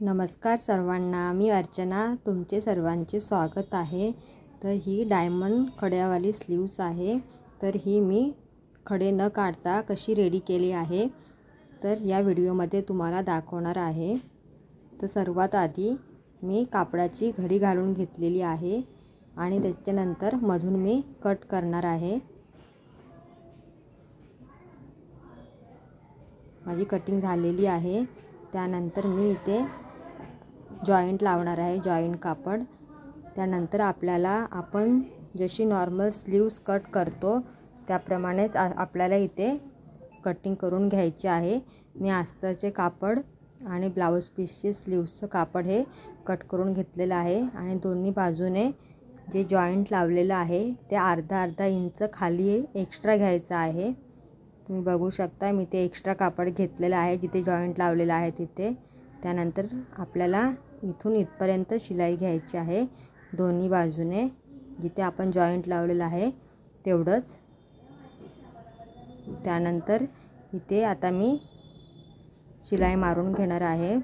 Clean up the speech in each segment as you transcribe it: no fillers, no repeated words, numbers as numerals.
नमस्कार सर्वांना, मी अर्चना तुमचे सर्वांचे स्वागत आहे। तर ही डायमंड खड्यावाली स्लीव्स आहे। तर ही मी खडे न काढता कशी रेडी केली आहे तर या व्हिडिओमध्ये तुम्हाला दाखवणार आहे। तर सर्वात आधी मी कापडाची घडी घालून घेतलेली आहे आणि त्याच्यानंतर मधून मी कट करणार आहे। माझी कटिंग झालेली आहे। त्यानंतर मी इथे जॉइंट लावणार आहे, जॉइंट कापड। त्यानंतर आपण जशी नॉर्मल स्लीव्स कट करतो त्याप्रमाणेच आपल्याला इथे कटिंग करून घ्यायची आहे। मी अस्तरचे कापड आणि ब्लाउज पीसचे स्लीव्सचं कापड हे कट करून घेतलेलं आहे आणि दोन्ही बाजूने जे जॉइंट लावलेलं आहे ते अर्धा इंच खाली एक्स्ट्रा घ्यायचं आहे। तुम्ही बघू शकता मी ते एक्स्ट्रा कापड घेतलेलं आहे जिथे जॉइंट लावलेला आहे तिथे। त्यानंतर आपल्याला इथून इथपर्यंत शिलाई घ्यायची आहे दोन्ही बाजूने, जिथे आपण जॉइंट लावलेला आहे तेवढंच। त्यानंतर इथे आता मी शिलाई मारून घेणार आहे।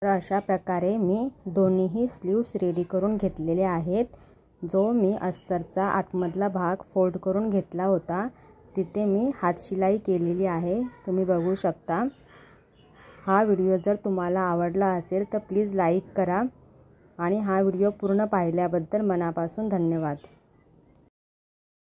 तर अशा प्रकारे मी दोन्हीही स्लीव्स रेडी करून घेतलेले आहेत। जो मी अस्तरचा आतमधला भाग फोल्ड करून घेतला होता तिथे मी हात शिलाई केलेली आहे, तुम्ही बघू शकता। हा व्हिडिओ जर तुम्हाला आवडला असेल तर प्लीज लाईक करा आणि हा व्हिडिओ पूर्ण पाहिल्याबद्दल मनापासून धन्यवाद।